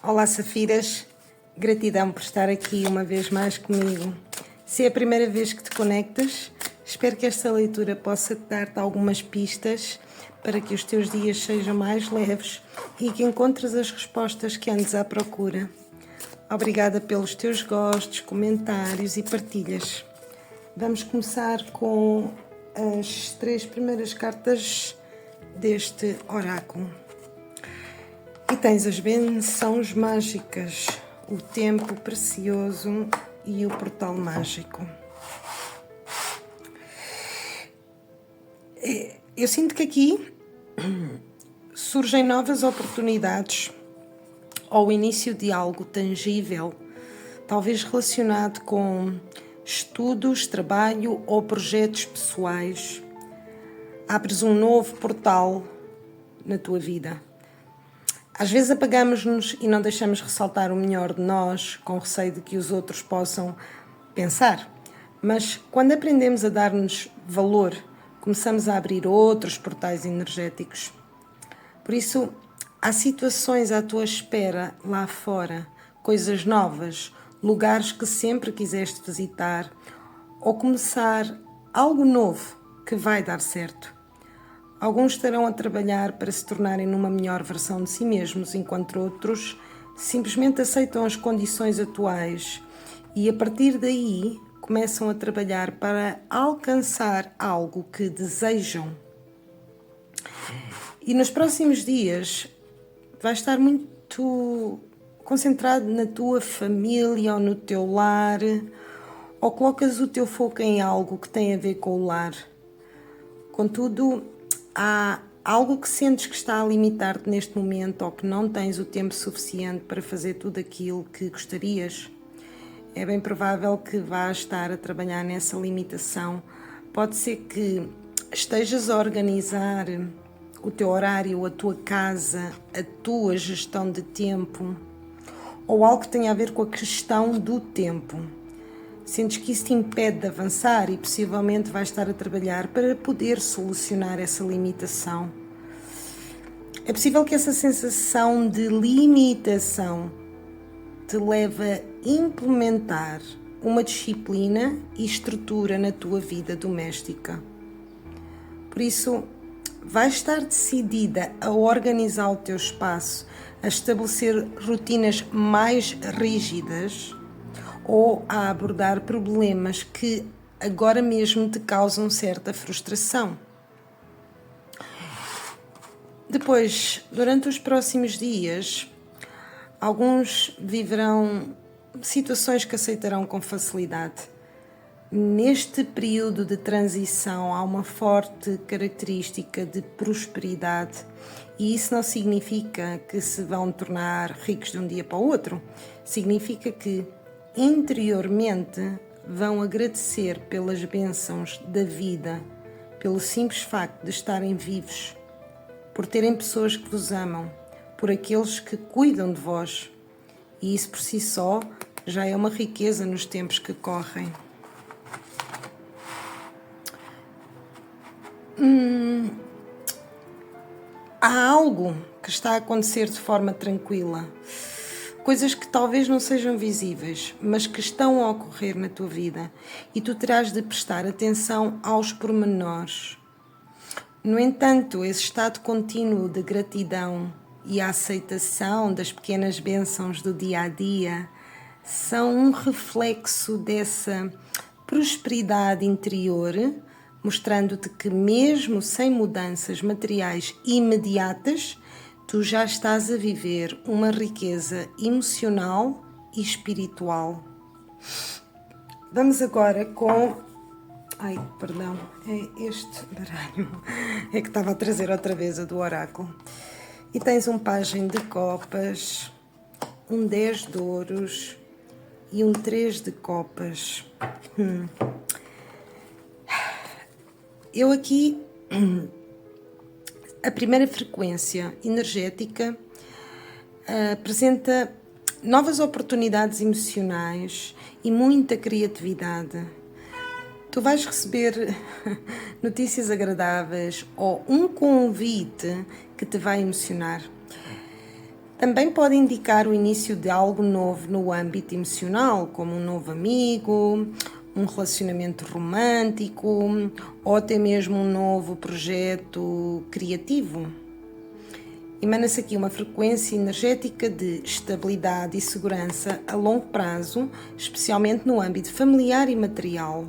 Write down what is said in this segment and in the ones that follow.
Olá, Safiras, gratidão por estar aqui uma vez mais comigo. Se é a primeira vez que te conectas, espero que esta leitura possa dar-te algumas pistas para que os teus dias sejam mais leves e que encontres as respostas que andes à procura. Obrigada pelos teus gostos, comentários e partilhas. Vamos começar com as 3 primeiras cartas deste oráculo. E tens as bençãos mágicas, o tempo precioso e o portal mágico. Eu sinto que aqui surgem novas oportunidades ao início de algo tangível, talvez relacionado com estudos, trabalho ou projetos pessoais. Abres um novo portal na tua vida. Às vezes apagamos-nos e não deixamos ressaltar o melhor de nós, com receio de que os outros possam pensar. Mas quando aprendemos a dar-nos valor, começamos a abrir outros portais energéticos. Por isso, há situações à tua espera lá fora, coisas novas, lugares que sempre quiseste visitar, ou começar algo novo que vai dar certo. Alguns estarão a trabalhar para se tornarem numa melhor versão de si mesmos, enquanto outros simplesmente aceitam as condições atuais e, a partir daí, começam a trabalhar para alcançar algo que desejam. E nos próximos dias vais estar muito concentrado na tua família ou no teu lar, ou colocas o teu foco em algo que tem a ver com o lar. Contudo, há algo que sentes que está a limitar-te neste momento ou que não tens o tempo suficiente para fazer tudo aquilo que gostarias. É bem provável que vás estar a trabalhar nessa limitação. Pode ser que estejas a organizar o teu horário, a tua casa, a tua gestão de tempo, ou algo que tenha a ver com a questão do tempo. Sentes que isso te impede de avançar e possivelmente vais estar a trabalhar para poder solucionar essa limitação. É possível que essa sensação de limitação te leve a implementar uma disciplina e estrutura na tua vida doméstica. Por isso, vais estar decidida a organizar o teu espaço, a estabelecer rotinas mais rígidas ou a abordar problemas que agora mesmo te causam certa frustração. Depois, durante os próximos dias, alguns viverão situações que aceitarão com facilidade. Neste período de transição há uma forte característica de prosperidade e isso não significa que se vão tornar ricos de um dia para o outro. Significa que interiormente vão agradecer pelas bênçãos da vida, pelo simples facto de estarem vivos, por terem pessoas que vos amam, por aqueles que cuidam de vós. E isso por si só já é uma riqueza nos tempos que correm. Há algo que está a acontecer de forma tranquila. Coisas que talvez não sejam visíveis, mas que estão a ocorrer na tua vida e tu terás de prestar atenção aos pormenores. No entanto, esse estado contínuo de gratidão e a aceitação das pequenas bênçãos do dia a dia são um reflexo dessa prosperidade interior, mostrando-te que mesmo sem mudanças materiais imediatas, tu já estás a viver uma riqueza emocional e espiritual. Vamos agora com... é este baralho. É que estava a trazer outra vez a do oráculo. E tens um pajem de copas, um 10 de ouros e um 3 de copas. Eu aqui... A primeira frequência energética apresenta novas oportunidades emocionais e muita criatividade. Tu vais receber notícias agradáveis ou um convite que te vai emocionar. Também pode indicar o início de algo novo no âmbito emocional, como um novo amigo, um relacionamento romântico ou até mesmo um novo projeto criativo. Emana-se aqui uma frequência energética de estabilidade e segurança a longo prazo, especialmente no âmbito familiar e material.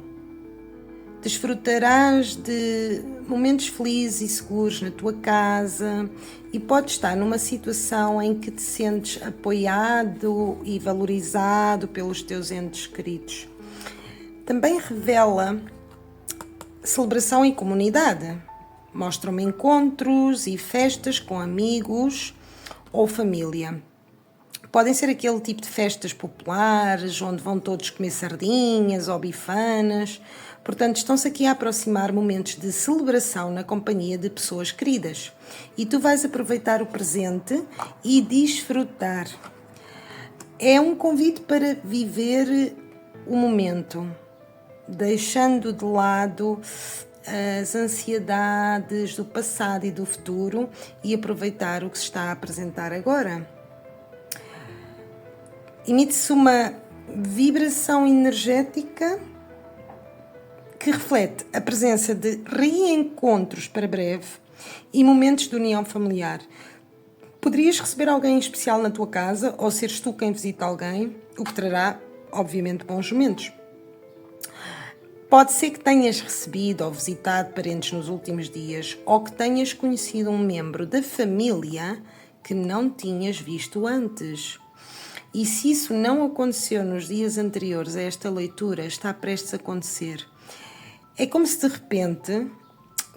Desfrutarás de momentos felizes e seguros na tua casa e podes estar numa situação em que te sentes apoiado e valorizado pelos teus entes queridos. Também revela celebração em comunidade. Mostram-me encontros e festas com amigos ou família. Podem ser aquele tipo de festas populares, onde vão todos comer sardinhas ou bifanas. Portanto, estão-se aqui a aproximar momentos de celebração na companhia de pessoas queridas. E tu vais aproveitar o presente e desfrutar. É um convite para viver o momento, deixando de lado as ansiedades do passado e do futuro e aproveitar o que se está a apresentar agora. Emite-se uma vibração energética que reflete a presença de reencontros para breve e momentos de união familiar. Poderias receber alguém especial na tua casa ou seres tu quem visita alguém, o que trará, obviamente, bons momentos. Pode ser que tenhas recebido ou visitado parentes nos últimos dias ou que tenhas conhecido um membro da família que não tinhas visto antes. E se isso não aconteceu nos dias anteriores a esta leitura, está prestes a acontecer. É como se de repente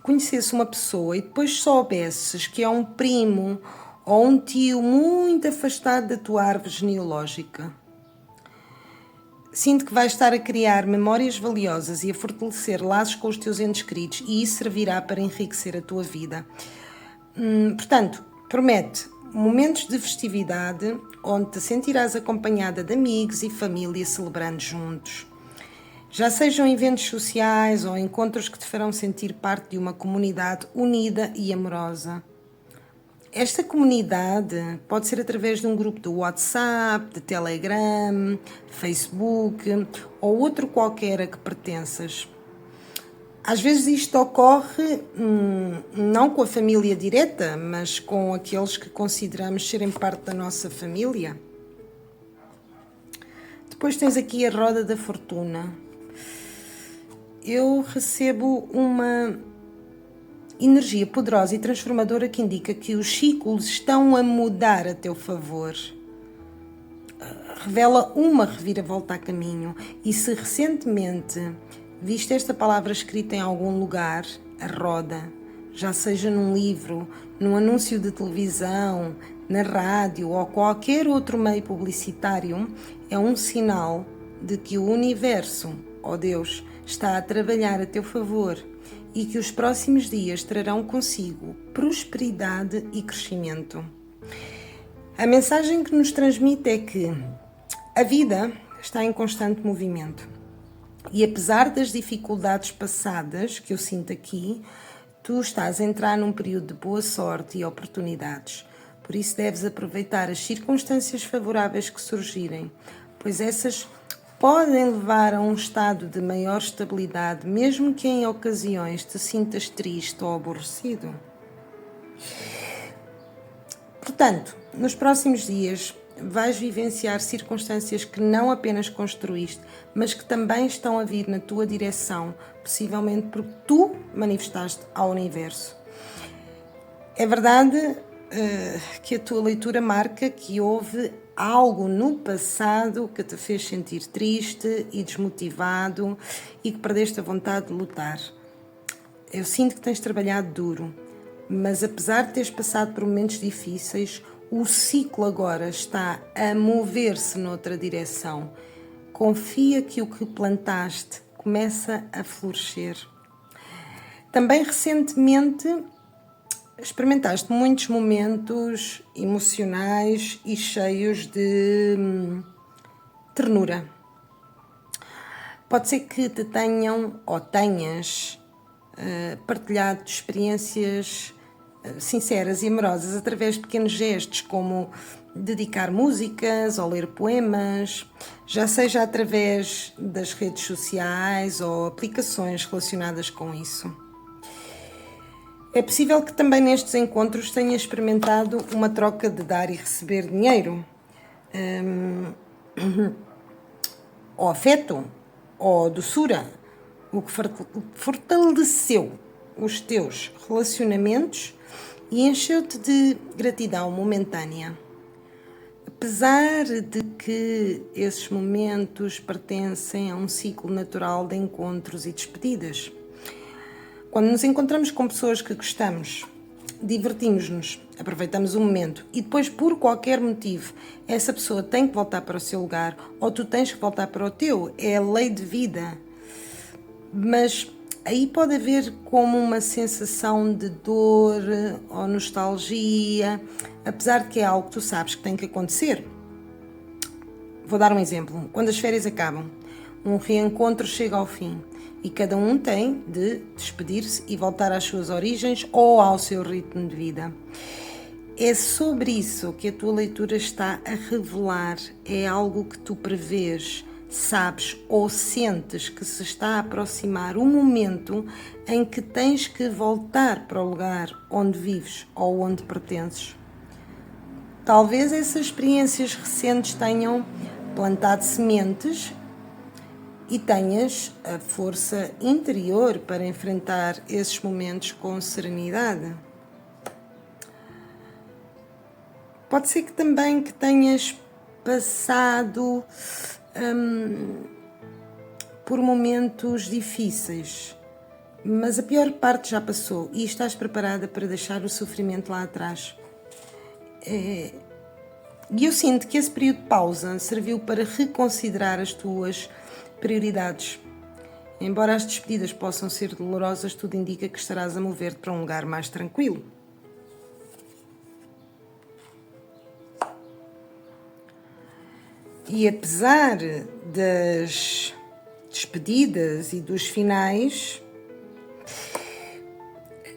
conhecesse uma pessoa e depois soubesses que é um primo ou um tio muito afastado da tua árvore genealógica. Sinto que vais estar a criar memórias valiosas e a fortalecer laços com os teus entes queridos e isso servirá para enriquecer a tua vida. Portanto, promete momentos de festividade onde te sentirás acompanhada de amigos e família celebrando juntos. Já sejam eventos sociais ou encontros que te farão sentir parte de uma comunidade unida e amorosa. Esta comunidade pode ser através de um grupo de WhatsApp, de Telegram, Facebook ou outro qualquer a que pertenças. Às vezes isto ocorre não com a família direta, mas com aqueles que consideramos serem parte da nossa família. Depois tens aqui a roda da fortuna. Eu recebo uma energia poderosa e transformadora que indica que os ciclos estão a mudar a teu favor. Revela uma reviravolta a caminho e se recentemente viste esta palavra escrita em algum lugar, a roda, já seja num livro, num anúncio de televisão, na rádio ou qualquer outro meio publicitário, é um sinal de que o universo, ou Deus, está a trabalhar a teu favor e que os próximos dias trarão consigo prosperidade e crescimento. A mensagem que nos transmite é que a vida está em constante movimento e apesar das dificuldades passadas que eu sinto aqui, tu estás a entrar num período de boa sorte e oportunidades. Por isso deves aproveitar as circunstâncias favoráveis que surgirem, pois essas podem levar a um estado de maior estabilidade, mesmo que em ocasiões te sintas triste ou aborrecido. Portanto, nos próximos dias vais vivenciar circunstâncias que não apenas construíste, mas que também estão a vir na tua direção, possivelmente porque tu manifestaste ao universo. É verdade que a tua leitura marca que houve algo no passado que te fez sentir triste e desmotivado e que perdeste a vontade de lutar. Eu sinto que tens trabalhado duro, mas apesar de teres passado por momentos difíceis, o ciclo agora está a mover-se noutra direção. Confia que o que plantaste começa a florescer. Também recentemente experimentaste muitos momentos emocionais e cheios de ternura. Pode ser que te tenham ou tenhas partilhado experiências sinceras e amorosas através de pequenos gestos, como dedicar músicas ou ler poemas, já seja através das redes sociais ou aplicações relacionadas com isso. É possível que também nestes encontros tenhas experimentado uma troca de dar e receber dinheiro, ou afeto, ou doçura, o que fortaleceu os teus relacionamentos e encheu-te de gratidão momentânea. Apesar de que esses momentos pertencem a um ciclo natural de encontros e despedidas. Quando nos encontramos com pessoas que gostamos, divertimos-nos, aproveitamos o momento e depois, por qualquer motivo, essa pessoa tem que voltar para o seu lugar ou tu tens que voltar para o teu. É a lei de vida. Mas aí pode haver como uma sensação de dor ou nostalgia, apesar de que é algo que tu sabes que tem que acontecer. Vou dar um exemplo. Quando as férias acabam, um reencontro chega ao fim e cada um tem de despedir-se e voltar às suas origens ou ao seu ritmo de vida. É sobre isso que a tua leitura está a revelar. É algo que tu prevês, sabes ou sentes que se está a aproximar o momento em que tens que voltar para o lugar onde vives ou onde pertences. Talvez essas experiências recentes tenham plantado sementes e tenhas a força interior para enfrentar esses momentos com serenidade. Pode ser que também que tenhas passado por momentos difíceis, mas a pior parte já passou e estás preparada para deixar o sofrimento lá atrás. E eu sinto que esse período de pausa serviu para reconsiderar as tuas prioridades. Embora as despedidas possam ser dolorosas, tudo indica que estarás a mover-te para um lugar mais tranquilo. E apesar das despedidas e dos finais,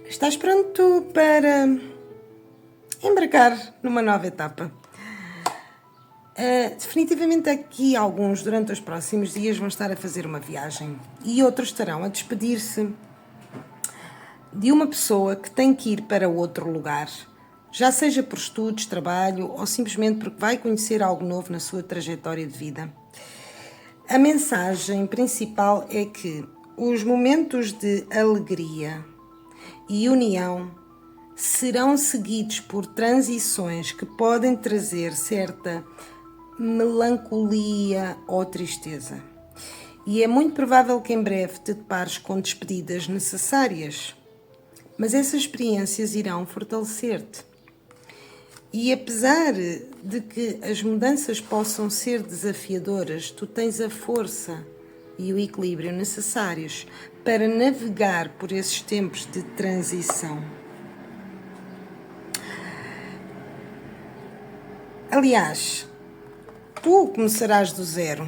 estás pronto para embarcar numa nova etapa. Definitivamente aqui alguns durante os próximos dias vão estar a fazer uma viagem e outros estarão a despedir-se de uma pessoa que tem que ir para outro lugar, já seja por estudos, trabalho ou simplesmente porque vai conhecer algo novo na sua trajetória de vida. A mensagem principal é que os momentos de alegria e união serão seguidos por transições que podem trazer certa melancolia ou tristeza. E é muito provável que em breve te depares com despedidas necessárias, mas essas experiências irão fortalecer-te. E apesar de que as mudanças possam ser desafiadoras, tu tens a força e o equilíbrio necessários para navegar por esses tempos de transição. Aliás, tu começarás do zero.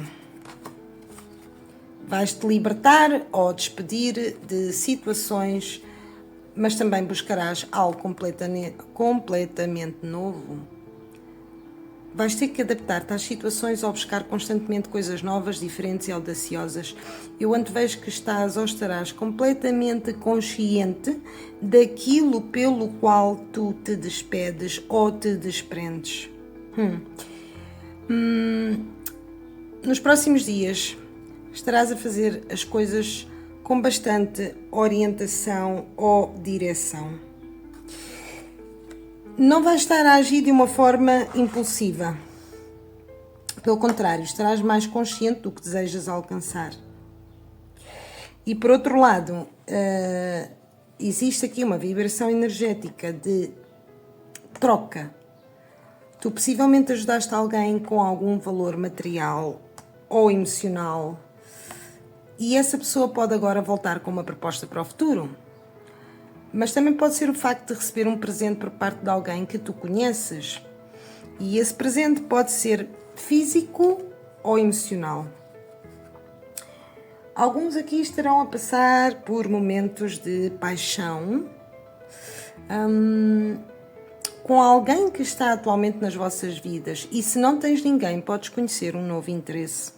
Vais-te libertar ou despedir de situações, mas também buscarás algo completamente novo. Vais ter que adaptar-te às situações ou buscar constantemente coisas novas, diferentes e audaciosas. Eu antevejo que estás ou estarás completamente consciente daquilo pelo qual tu te despedes ou te desprendes. Nos próximos dias estarás a fazer as coisas com bastante orientação ou direção. Não vais estar a agir de uma forma impulsiva. Pelo contrário, estarás mais consciente do que desejas alcançar. E por outro lado, existe aqui uma vibração energética de troca. Tu possivelmente ajudaste alguém com algum valor material ou emocional e essa pessoa pode agora voltar com uma proposta para o futuro. Mas também pode ser o facto de receber um presente por parte de alguém que tu conheces. E esse presente pode ser físico ou emocional. Alguns aqui estarão a passar por momentos de paixão com alguém que está atualmente nas vossas vidas, e se não tens ninguém, podes conhecer um novo interesse.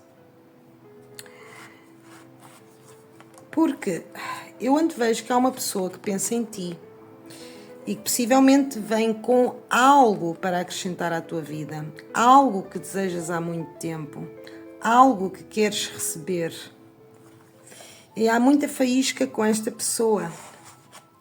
Porque eu antevejo que há uma pessoa que pensa em ti e que possivelmente vem com algo para acrescentar à tua vida, algo que desejas há muito tempo, algo que queres receber. E há muita faísca com esta pessoa.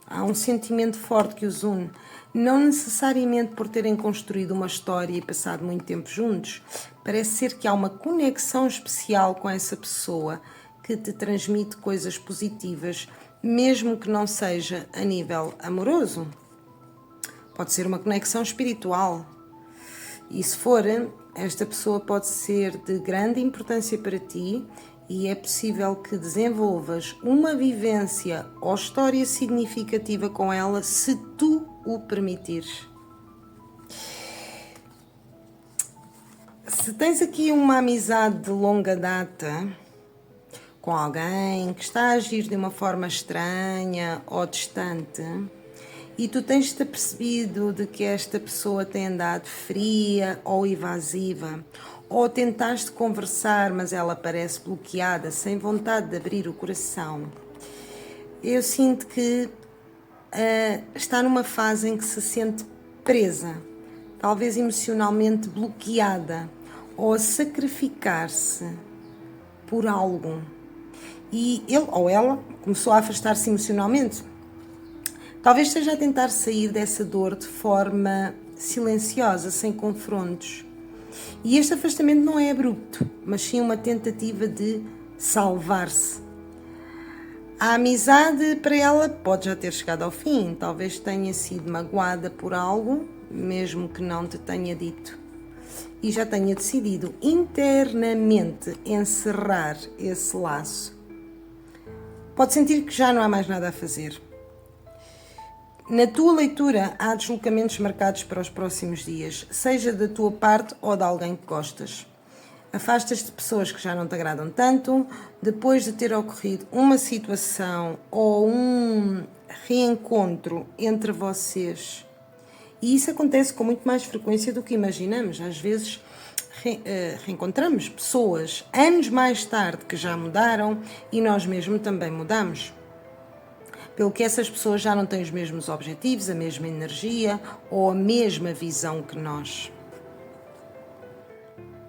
Há um sentimento forte que os une, não necessariamente por terem construído uma história e passado muito tempo juntos. Parece ser que há uma conexão especial com essa pessoa que te transmite coisas positivas, mesmo que não seja a nível amoroso. Pode ser uma conexão espiritual. E se for, esta pessoa pode ser de grande importância para ti e é possível que desenvolvas uma vivência ou história significativa com ela se tu o permitires. Se tens aqui uma amizade de longa data com alguém que está a agir de uma forma estranha ou distante e tu tens-te apercebido de que esta pessoa tem andado fria ou evasiva, ou tentaste conversar, mas ela parece bloqueada, sem vontade de abrir o coração, eu sinto que está numa fase em que se sente presa, talvez emocionalmente bloqueada, ou a sacrificar-se por algo. E ele ou ela começou a afastar-se emocionalmente. Talvez esteja a tentar sair dessa dor de forma silenciosa, sem confrontos. E este afastamento não é abrupto, mas sim uma tentativa de salvar-se. A amizade para ela pode já ter chegado ao fim, talvez tenha sido magoada por algo, mesmo que não te tenha dito. E já tenha decidido internamente encerrar esse laço. Pode sentir que já não há mais nada a fazer. Na tua leitura há deslocamentos marcados para os próximos dias, seja da tua parte ou de alguém que gostas. Afastas-te de pessoas que já não te agradam tanto, depois de ter ocorrido uma situação ou um reencontro entre vocês. E isso acontece com muito mais frequência do que imaginamos. Às vezes reencontramos pessoas anos mais tarde que já mudaram e nós mesmos também mudamos. Pelo que essas pessoas já não têm os mesmos objetivos, a mesma energia ou a mesma visão que nós.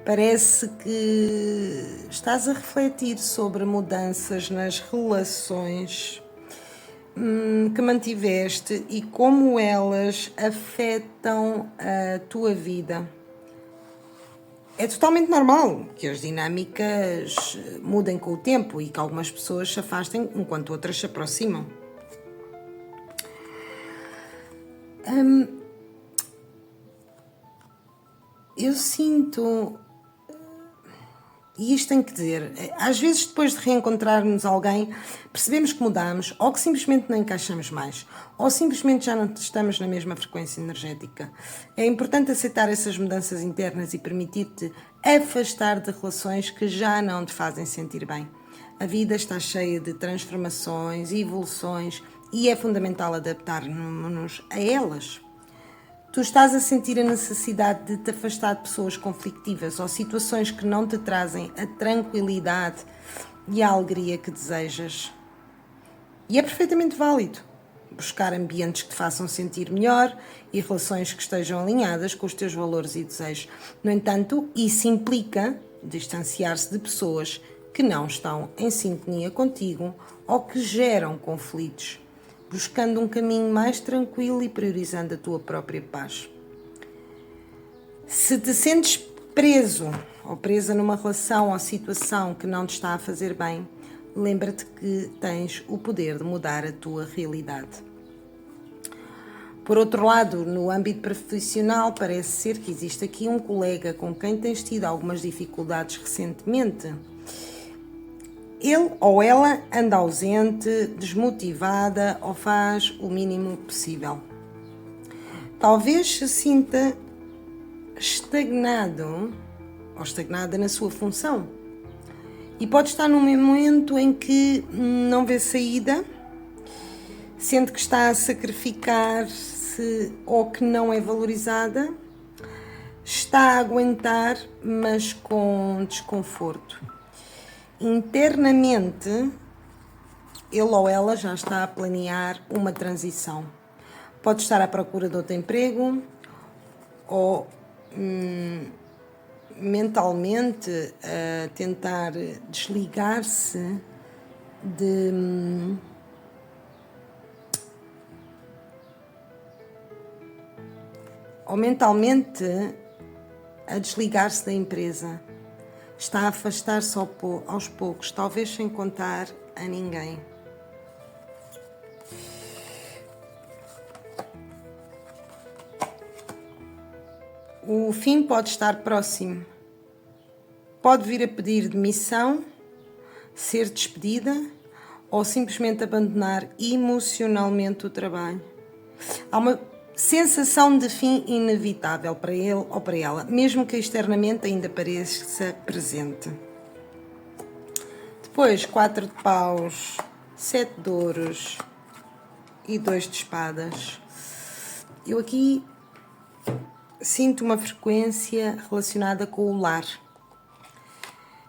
Parece que estás a refletir sobre mudanças nas relações que mantiveste e como elas afetam a tua vida. É totalmente normal que as dinâmicas mudem com o tempo e que algumas pessoas se afastem enquanto outras se aproximam. Eu sinto, e isto tem que dizer, às vezes depois de reencontrarmos alguém, percebemos que mudamos ou que simplesmente não encaixamos mais, ou simplesmente já não estamos na mesma frequência energética. É importante aceitar essas mudanças internas e permitir-te afastar de relações que já não te fazem sentir bem. A vida está cheia de transformações e evoluções e é fundamental adaptar-nos a elas. Tu estás a sentir a necessidade de te afastar de pessoas conflictivas ou situações que não te trazem a tranquilidade e a alegria que desejas. E é perfeitamente válido buscar ambientes que te façam sentir melhor e relações que estejam alinhadas com os teus valores e desejos. No entanto, isso implica distanciar-se de pessoas que não estão em sintonia contigo ou que geram conflitos, buscando um caminho mais tranquilo e priorizando a tua própria paz. Se te sentes preso ou presa numa relação ou situação que não te está a fazer bem, lembra-te que tens o poder de mudar a tua realidade. Por outro lado, no âmbito profissional, parece ser que existe aqui um colega com quem tens tido algumas dificuldades recentemente. Ele ou ela anda ausente, desmotivada ou faz o mínimo possível. Talvez se sinta estagnado ou estagnada na sua função. E pode estar num momento em que não vê saída, sente que está a sacrificar-se ou que não é valorizada, está a aguentar, mas com desconforto. Internamente, ele ou ela já está a planear uma transição. Pode estar à procura de outro emprego ou mentalmente a tentar desligar-se ou mentalmente a desligar-se da empresa. Está a afastar-se aos poucos, talvez sem contar a ninguém. O fim pode estar próximo. Pode vir a pedir demissão, ser despedida ou simplesmente abandonar emocionalmente o trabalho. Há uma sensação de fim inevitável para ele ou para ela, mesmo que externamente ainda pareça presente. Depois, 4 de paus, 7 de ouros e 2 de espadas. Eu aqui sinto uma frequência relacionada com o lar.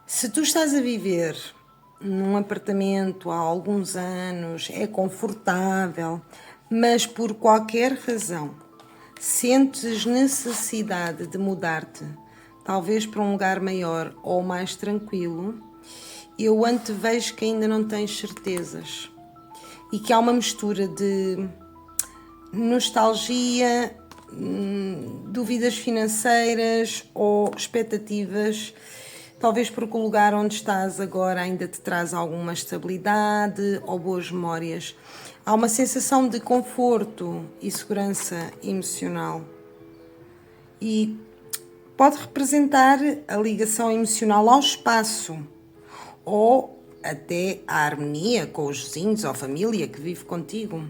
Se tu estás a viver num apartamento há alguns anos, é confortável, mas por qualquer razão sentes necessidade de mudar-te, talvez para um lugar maior ou mais tranquilo, eu antevejo que ainda não tens certezas e que há uma mistura de nostalgia, dúvidas financeiras ou expectativas, talvez porque o lugar onde estás agora ainda te traz alguma estabilidade ou boas memórias. Há uma sensação de conforto e segurança emocional e pode representar a ligação emocional ao espaço ou até a harmonia com os vizinhos ou a família que vive contigo.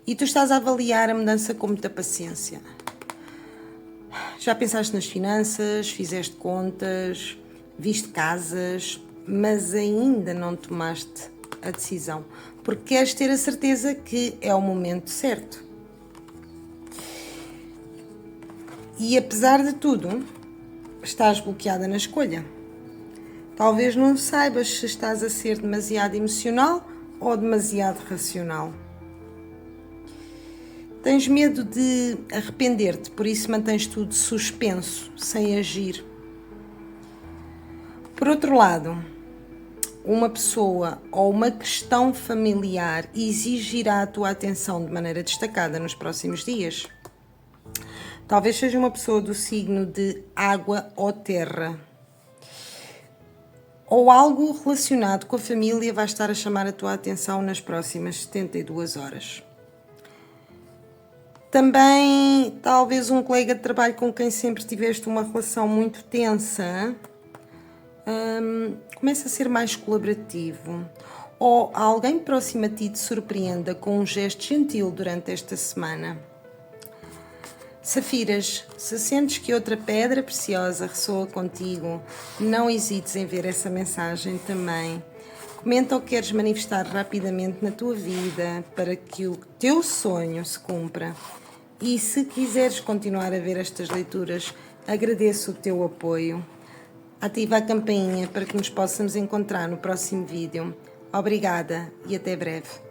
E tu estás a avaliar a mudança com muita paciência. Já pensaste nas finanças, fizeste contas, viste casas, mas ainda não tomaste a decisão, porque queres ter a certeza que é o momento certo. E apesar de tudo, estás bloqueada na escolha. Talvez não saibas se estás a ser demasiado emocional ou demasiado racional. Tens medo de arrepender-te, por isso mantens tudo suspenso, sem agir. Por outro lado, uma pessoa ou uma questão familiar exigirá a tua atenção de maneira destacada nos próximos dias. Talvez seja uma pessoa do signo de água ou terra. Ou algo relacionado com a família vai estar a chamar a tua atenção nas próximas 72 horas. Também, talvez um colega de trabalho com quem sempre tiveste uma relação muito tensa começa a ser mais colaborativo. Ou alguém próximo a ti te surpreenda com um gesto gentil durante esta semana. Safiras, se sentes que outra pedra preciosa ressoa contigo, não hesites em ver essa mensagem também. Comenta o que queres manifestar rapidamente na tua vida para que o teu sonho se cumpra. E se quiseres continuar a ver estas leituras, agradeço o teu apoio. Ativa a campainha para que nos possamos encontrar no próximo vídeo. Obrigada e até breve.